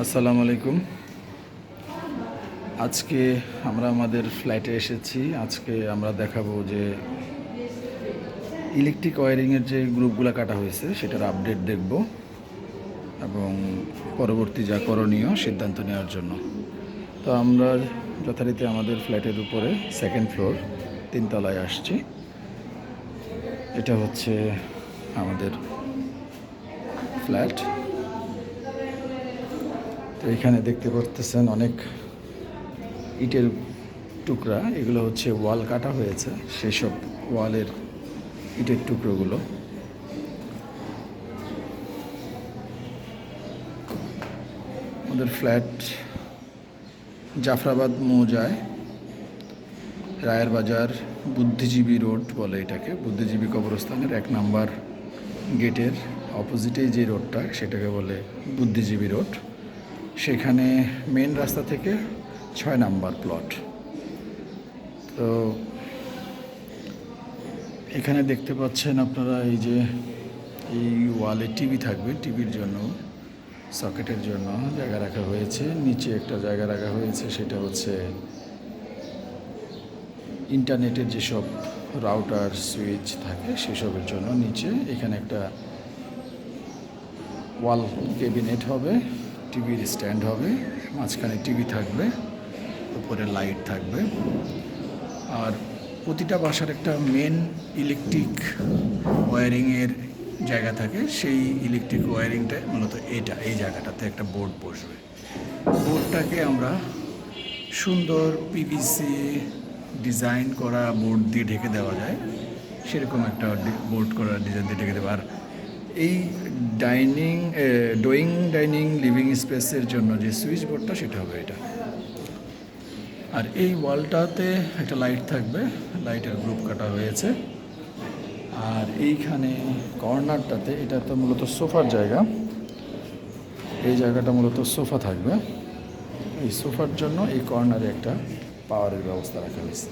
আসসালামু আলাইকুম। আজকে আমরা আমাদের ফ্ল্যাটে এসেছি। আজকে আমরা দেখাবো যে ইলেকট্রিক ওয়্যারিংয়ের যে গ্রুপগুলো কাটা হয়েছে সেটার আপডেট দেখব এবং পরবর্তী যা করণীয় সিদ্ধান্ত নেওয়ার জন্য। তো আমরা যথারীতি আমাদের ফ্ল্যাটের উপরে সেকেন্ড ফ্লোর 3 তলায় আসছি। এটা হচ্ছে আমাদের ফ্ল্যাট। তো এখানে দেখতে পারতেছেন অনেক ইটের টুকরা, এগুলো হচ্ছে ওয়াল কাটা হয়েছে, সেই সব ওয়ালের ইটের টুকরোগুলো। আমাদের ফ্ল্যাট জাফরাবাদ মৌজায়, রায়ের বাজার বুদ্ধিজীবী রোড বলে এটাকে, বুদ্ধিজীবী কবরস্থানের 1 নাম্বার গেটের অপোজিটেই যে রোডটা সেটাকে বলে বুদ্ধিজীবী রোড। সেখানে মেন রাস্তা থেকে 6 নাম্বার প্লট। তো এখানে দেখতে পাচ্ছেন আপনারা এই যে এই ওয়ালে টিভি থাকবে, টিভির জন্য সকেটের জন্য জায়গা রাখা হয়েছে। নিচে একটা জায়গা রাখা হয়েছে, সেটা হচ্ছে ইন্টারনেটের যেসব রাউটার সুইচ থাকে সেসবের জন্য। নিচে এখানে একটা ওয়াল ক্যাবিনেট হবে, টিভির স্ট্যান্ড হবে, মাঝখানে টিভি থাকবে, উপরে লাইট থাকবে। আর প্রতিটা বাসার একটা মেন ইলেকট্রিক ওয়্যারিংয়ের জায়গা থাকে, সেই ইলেকট্রিক ওয়্যারিংটা মূলত এই জায়গাটাতে একটা বোর্ড বসবে। বোর্ডটাকে আমরা সুন্দর পিভিসি ডিজাইন করা বোর্ড দিয়ে ঢেকে দেওয়া যায়, সেরকম একটা বোর্ড করা ডিজাইন দিয়ে ঢেকে দেবো। আর এই ডাইনিং লিভিং স্পেসের জন্য যে সুইচ বোর্ডটা সেটা হবে এটা। আর এই ওয়ালটাতে একটা লাইট থাকবে, লাইটের গ্রুপ কাটা হয়েছে। আর এইখানে কর্নারটাতে, এটা তো মূলত সোফার জায়গা, এই জায়গাটা মূলত সোফা থাকবে। এই সোফার জন্য এই কর্নারে একটা পাওয়ারের ব্যবস্থা রাখা হয়েছে,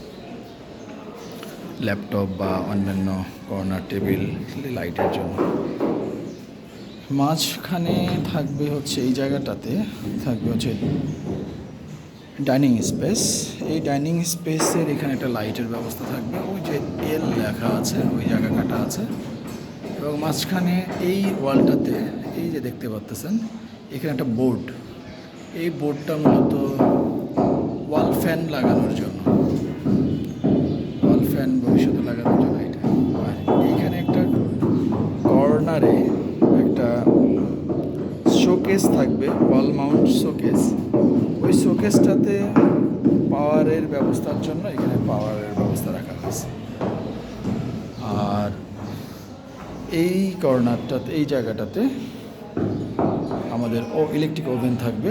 ল্যাপটপ বা অন্যান্য কর্নার টেবিল লাইটের জন্য। মাঝখানে থাকবে হচ্ছে এই জায়গাটাতে থাকবে হচ্ছে ডাইনিং স্পেস। এই ডাইনিং স্পেসের এখানে একটা লাইটের ব্যবস্থা থাকবে, ওই যে এল লেখা আছে ওই জায়গা কাটা আছে। এবং মাঝখানে এই ওয়ালটাতে এই যে দেখতে পাচ্ছেন এখানে একটা বোর্ড, এই বোর্ডটা মূলত ওয়াল ফ্যান লাগানোর জন্য, ওয়াল ফ্যান ভবিষ্যতে লাগানোর জন্য এটা। আর এইখানে একটা কর্নারে একটা শোকেস থাকবে, ওয়াল মাউন্ট শোকেস। ওই শোকেসটাতে পাওয়ারের ব্যবস্থার জন্য এখানে পাওয়ারের ব্যবস্থা রাখা হয়েছে। আর এই কর্নারটাতে, এই জায়গাটাতে আমাদের ইলেকট্রিক ওভেন থাকবে,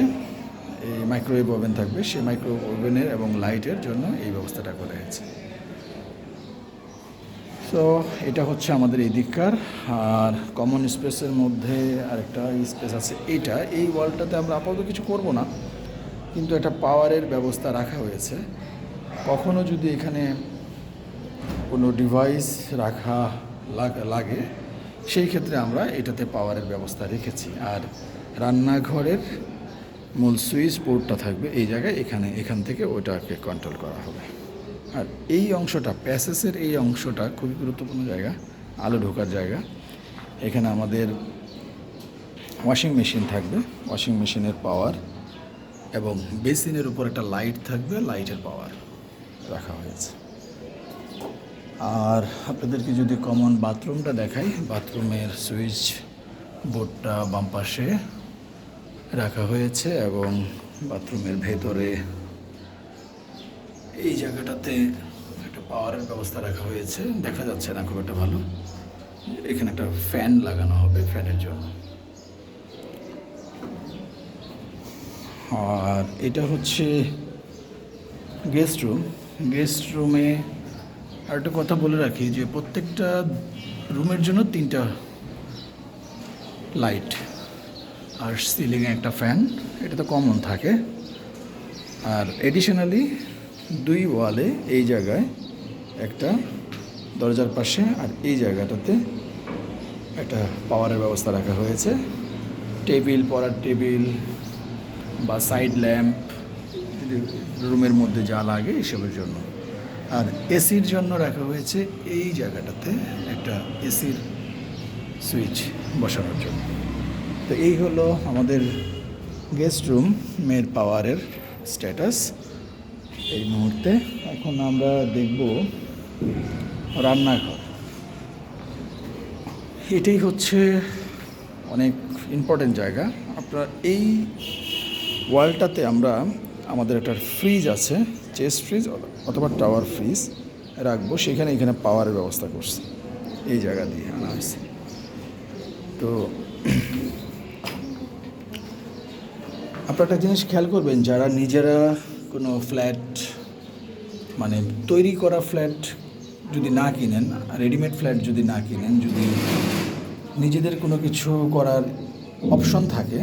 এই মাইক্রোওয়েভ ওভেন থাকবে, সেই মাইক্রোওয়েভ ওভেনের এবং লাইটের জন্য এই ব্যবস্থাটা করা হয়েছে। তো এটা হচ্ছে আমাদের এই দিককার। আর কমন স্পেসের মধ্যে আরেকটা স্পেস আছে, এই ওয়ালটাতে আমরা আপাতত কিছু করব না, কিন্তু একটা পাওয়ারের ব্যবস্থা রাখা হয়েছে। কখনো যদি এখানে কোনো ডিভাইস রাখা লাগে সেই ক্ষেত্রে আমরা এটাতে পাওয়ারের ব্যবস্থা রেখেছি। আর রান্নাঘরের মূল সুইচ বোর্ডটা থাকবে এই জায়গায়, এখান থেকে ওটাকে কন্ট্রোল করা হবে। আর এই অংশটা, প্যাসেজের এই অংশটা খুবই গুরুত্বপূর্ণ জায়গা, আলো ঢোকার জায়গা। এখানে আমাদের ওয়াশিং মেশিন থাকবে, ওয়াশিং মেশিনের পাওয়ার, এবং বেসিনের উপর একটা লাইট থাকবে, লাইটের পাওয়ার রাখা হয়েছে। আর আপনাদেরকে যদি কমন বাথরুমটা দেখাই, বাথরুমের সুইচ বোর্ডটা বাম পাশে রাখা হয়েছে এবং বাথরুমের ভেতরে এই জায়গাটাতে একটা পাওয়ারের ব্যবস্থা রাখা হয়েছে, দেখা যাচ্ছে না খুব একটা ভালো। এখানে একটা ফ্যান লাগানো হবে, ফ্যানের জন্য। আর এটা হচ্ছে গেস্ট রুম। গেস্ট রুমে আর একটা কথা বলে রাখি যে প্রত্যেকটা রুমের জন্য 3টা লাইট আর সিলিংয়ে একটা ফ্যান, এটা তো কমন থাকে। আর এডিশনালি 2 ওয়ালে এই জায়গায় একটা, দরজার পাশে আর এই জায়গাটাতে একটা পাওয়ারের ব্যবস্থা রাখা হয়েছে। টেবিল, পড়ার টেবিল, বা সাইড ল্যাম্প, রুমের মধ্যে যা লাগে এসবের জন্য। আর এসির জন্য রাখা হয়েছে এই জায়গাটাতে একটা এসির সুইচ বসানোর জন্য। তো এই হলো আমাদের গেস্ট রুমের পাওয়ারের স্ট্যাটাস এই মুহূর্তে। এখন আমরা দেখব রান্নাঘর। এটাই হচ্ছে অনেক ইম্পর্টেন্ট জায়গা। আপনার এই ওয়ালটাতে আমরা আমাদের একটা ফ্রিজ আছে, চেস্ট ফ্রিজ অথবা টাওয়ার ফ্রিজ রাখবো, সেখানে এখানে পাওয়ারের ব্যবস্থা করছি, এই জায়গা দিয়ে আনা হয়েছে। তো আপনারা একটা জিনিস খেয়াল করবেন, যারা নিজেরা কোনো ফ্ল্যাট মানে তৈরি করা ফ্ল্যাট যদি না কিনেন, রেডিমেড ফ্ল্যাট যদি না কিনেন, যদি নিজেদের কোনো কিছু করার অপশন থাকে,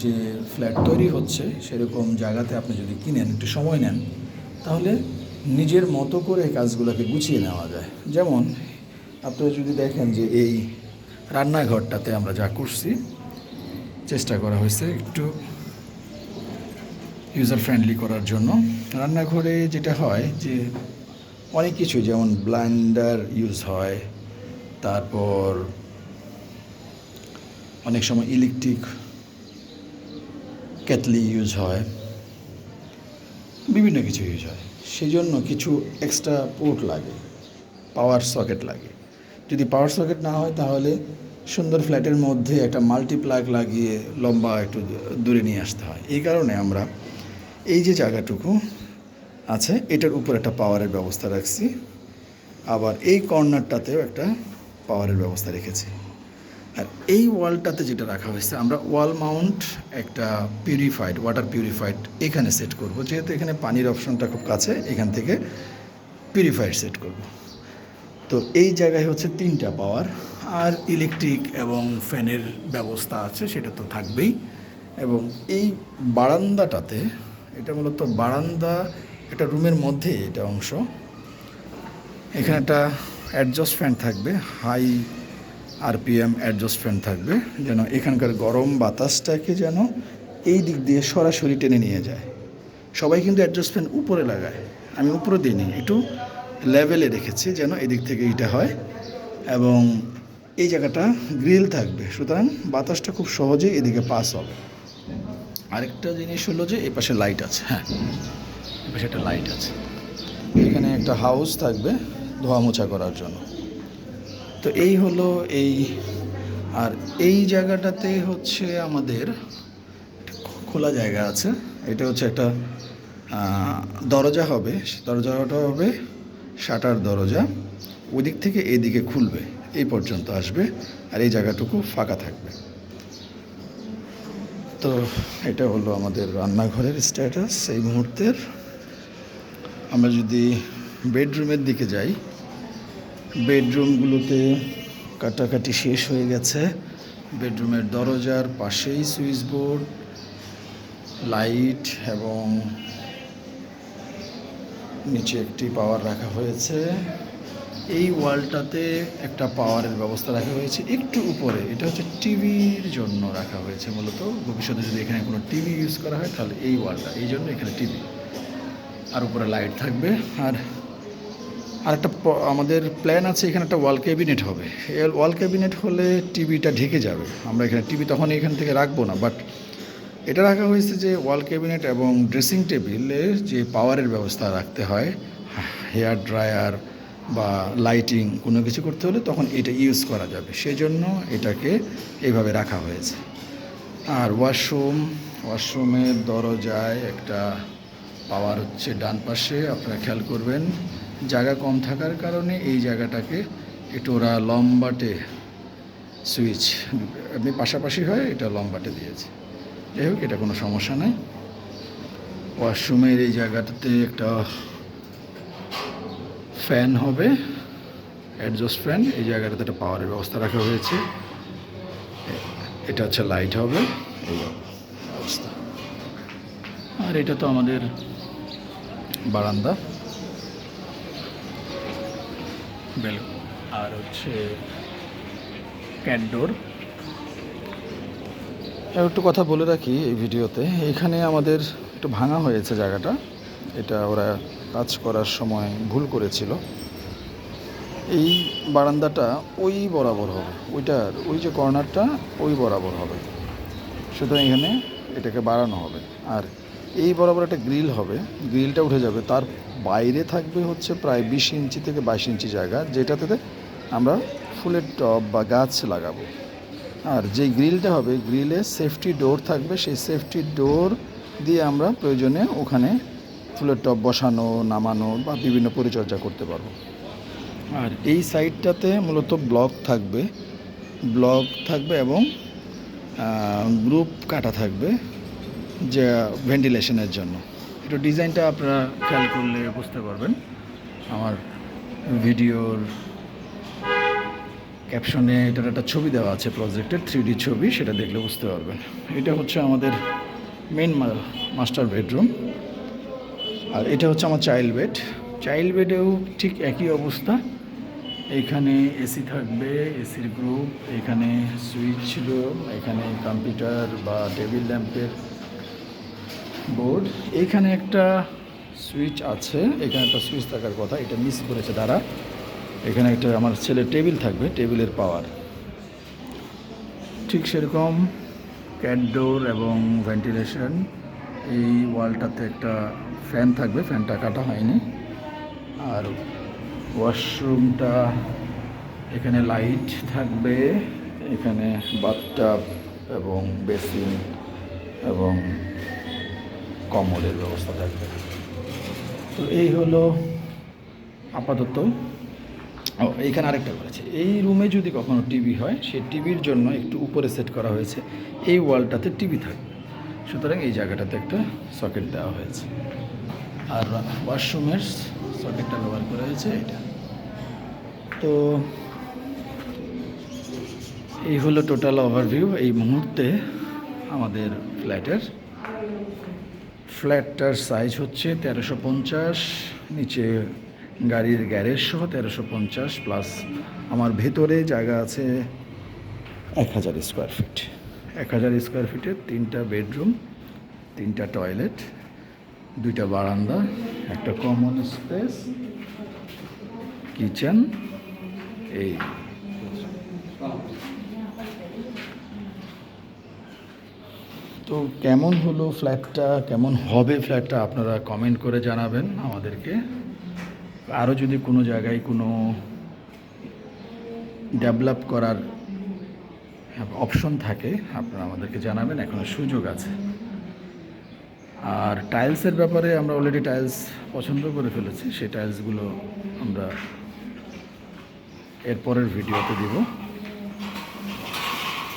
যে ফ্ল্যাট তৈরি হচ্ছে সেরকম জায়গাতে আপনি যদি কিনেন, একটু সময় নেন, তাহলে নিজের মতো করে কাজগুলোকে গুছিয়ে নেওয়া যায়। যেমন আপনারা যদি দেখেন যে এই রান্নাঘরটাতে আমরা যা করছি, চেষ্টা করা হয়েছে একটু ইউজার ফ্রেন্ডলি করার জন্য। রান্নাঘরে যেটা হয় যে অনেক কিছু, যেমন ব্লেন্ডার ইউজ হয়, তারপর অনেক সময় ইলেকট্রিক কেটলি ইউজ হয়, বিভিন্ন কিছু ইউজ হয়। সেই জন্য কিছু এক্সট্রা পোর্ট লাগে, পাওয়ার সকেট লাগে। যদি পাওয়ার সকেট না হয় তাহলে সুন্দর ফ্ল্যাটের মধ্যে একটা মাল্টিপ্লাগ লাগিয়ে লম্বা একটু দূরে নিয়ে আসতে হয়। এই কারণে আমরা এই যে জায়গাটুকু আছে এটার উপর একটা পাওয়ারের ব্যবস্থা রাখছি, আবার এই কর্নারটাতেও একটা পাওয়ারের ব্যবস্থা রেখেছি। আর এই ওয়ালটাতে যেটা রাখা হয়েছে, আমরা ওয়াল মাউন্ট একটা পিউরিফাইড, ওয়াটার পিউরিফাইড এখানে সেট করব, যেহেতু এখানে পানির অপশনটা খুব কাছে, এখান থেকে পিউরিফাইড সেট করব। তো এই জায়গায় হচ্ছে 3টা পাওয়ার, আর ইলেকট্রিক এবং ফ্যানের ব্যবস্থা আছে, সেটা তো থাকবেই। এবং এই বারান্দাটাতে, এটা মূলত বারান্দা, একটা রুমের মধ্যে এটা অংশ, এখানে একটা অ্যাডজাস্ট ফ্যান থাকবে, হাই আরপিএম অ্যাডজাস্ট ফ্যান থাকবে, যেন এখানকার গরম বাতাসটাকে যেন এই দিক দিয়ে সরাসরি টেনে নিয়ে যায়। সবাই কিন্তু অ্যাডজাস্ট ফ্যান উপরে লাগায়, আমি উপরে দিইনি, একটু লেভেলে রেখেছি যেন এদিক থেকে এটা হয়। এবং এই জায়গাটা গ্রিল থাকবে, সুতরাং বাতাসটা খুব সহজেই এদিকে পাস হবে। আরেকটা জিনিস হলো যে এই পাশে লাইট আছে, হ্যাঁ এই পাশে একটা লাইট আছে, এখানে একটা হাউস থাকবে ধোয়া মোছা করার জন্য। তো এই হলো এই। আর এই জায়গাটাতে হচ্ছে আমাদের খোলা জায়গা আছে, এটা হচ্ছে একটা দরজা হবে, দরজাটা হবে শাটার দরজা, ওই দিক থেকে এদিকে খুলবে, এই পর্যন্ত আসবে, আর এই জায়গাটুকু ফাঁকা থাকবে। তো এটা হলো আমাদের রান্নাঘরের স্ট্যাটাস এই মুহূর্তের। আমরা যদি বেডরুমের দিকে যাই, বেডরুমগুলোতে কাটাকাটি শেষ হয়ে গেছে। বেডরুমের দরজার পাশেই সুইচ বোর্ড, লাইট এবং নিচে একটি পাওয়ার রাখা হয়েছে। এই ওয়ালটাতে একটা পাওয়ারের ব্যবস্থা রাখা হয়েছে একটু উপরে, এটা হচ্ছে টিভির জন্য রাখা হয়েছে মূলত। ভবিষ্যতে যদি এখানে কোনো টিভি ইউজ করা হয় তাহলে এই ওয়ালটা, এই জন্য এখানে টিভি, আর উপরে লাইট থাকবে। আর আরেকটা আমাদের প্ল্যান আছে, এখানে একটা ওয়াল ক্যাবিনেট হবে। এই ওয়াল ক্যাবিনেট হলে টিভিটা ঢেকে যাবে, আমরা এখানে টিভি তখন এখান থেকে রাখবো না, বাট এটা রাখা হয়েছে যে ওয়াল ক্যাবিনেট এবং ড্রেসিং টেবিলে যে পাওয়ারের ব্যবস্থা রাখতে হয়, হেয়ার ড্রায়ার বা লাইটিং কোনো কিছু করতে হলে তখন এটা ইউজ করা যাবে, সেই জন্য এটাকে এইভাবে রাখা হয়েছে। আর ওয়াশরুমের দরজায় একটা পাওয়ার হচ্ছে ডান পাশে, আপনারা খেয়াল করবেন জায়গা কম থাকার কারণে এই জায়গাটাকে একটু ওরা লম্বাটে সুইচ, আপনি পাশাপাশি হয় এটা লম্বাটে দিয়েছে। যাই হোক, এটা কোনো সমস্যা নাই। ওয়াশরুমের এই জায়গাটাতে একটা ফ্যান হবে, অ্যাডজাস্ট ফ্যান, এই জায়গাটাতে একটা পাওয়ারের ব্যবস্থা রাখা হয়েছে। এটা হচ্ছে লাইট হবে, এই অবস্থা। আর এটা তো আমাদের বারান্দা, বেল, আর হচ্ছে ক্যাটডোর। একটু কথা বলে রাখি এই ভিডিওতে, এখানে আমাদের একটু ভাঙা হয়েছে জায়গাটা। এটা ওরা কাজ করার সময় ভুল করেছিল। এই বারান্দাটা ওই বরাবর হবে, ওইটার ওই যে কর্নারটা ওই বরাবর হবে, সুতরাং এখানে এটাকে বাড়ানো হবে। আর এই বরাবর একটা গ্রিল হবে, গ্রিলটা উঠে যাবে, তার বাইরে থাকবে হচ্ছে প্রায় 20 ইঞ্চি থেকে 22 ইঞ্চি জায়গা, যেটাতে আমরা ফুলের টব বা গাছ লাগাবো। আর যেই গ্রিলটা হবে, গ্রিলে সেফটি ডোর থাকবে, সেই সেফটি ডোর দিয়ে আমরা প্রয়োজনে ওখানে ফুলের টব বসানো, নামানো বা বিভিন্ন পরিচর্যা করতে পারবো। আর এই সাইডটাতে মূলত ব্লক থাকবে এবং গ্রুপ কাটা থাকবে যে ভেন্টিলেশনের জন্য। একটু ডিজাইনটা আপনারা খেয়াল করলে বুঝতে পারবেন, আমার ভিডিওর ক্যাপশনে এটার একটা ছবি দেওয়া আছে প্রজেক্টের 3D ছবি, সেটা দেখলে বুঝতে পারবেন। এটা হচ্ছে আমাদের মেন মাস্টার বেডরুম, আর এটা হচ্ছে আমার চাইল্ড বেডেও ঠিক একই অবস্থা। এখানে এসি থাকবে, এসির গ্রুপ, এখানে সুইচ ছিল, এখানে কম্পিউটার বা টেবিল ল্যাম্পের বোর্ড, এখানে একটা সুইচ আছে, এখানে একটা সুইচ থাকার কথা, এটা মিস করেছে তারা। এখানে একটা আমার ছেলের টেবিল থাকবে, টেবিলের পাওয়ার। ঠিক সেরকম ক্যাট ডোর এবং ভেন্টিলেশন। এই ওয়ালটাতে একটা ফ্যান থাকবে, ফ্যানটা কাটা হয়নি। আর ওয়াশরুমটা, এখানে লাইট থাকবে, এখানে বাথটাব এবং বেসিন এবং কমোডের ব্যবস্থা থাকবে। তো এই হলো আপাতত। এইখানে আরেকটা করেছে, এই রুমে যদি কখনো টিভি হয়, সেই টিভির জন্য একটু উপরে সেট করা হয়েছে, এই ওয়ালটাতে টিভি থাকবে, সুতরাং এই জায়গাটাতে একটা সকেট দেওয়া হয়েছে। আর ওয়াশরুমের সকেটটা ব্যবহার করা হয়েছে এটা। তো এই হলো টোটাল ওভারভিউ এই মুহূর্তে আমাদের ফ্ল্যাটটার সাইজ হচ্ছে 1350, নিচে গাড়ির গ্যারেজ সহ 1350, প্লাস আমার ভেতরে জায়গা আছে 1000 স্কোয়ার ফিট। 1000 স্কোয়ার ফিটে 3টা বেডরুম, 3টা টয়লেট, 2টা বারান্দা, একটা কমন স্পেস, কিচেন। এই তো কেমন হলো ফ্ল্যাটটা, কেমন হবে ফ্ল্যাটটা, আপনারা কমেন্ট করে জানাবেন আমাদেরকে। আরও যদি কোনো জায়গায় কোনো ডেভেলপ করার অপশন থাকে, আপনারা আমাদেরকে জানাবেন, এখনও সুযোগ আছে। আর টাইলসের ব্যাপারে আমরা অলরেডি টাইলস পছন্দ করে ফেলেছি, সেই টাইলসগুলো আমরা এরপরের ভিডিওতে দিব।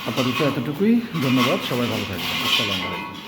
আপাতত এতটুকুই, ধন্যবাদ, সবাই ভালো থাকবেন, আসসালামু আলাইকুম।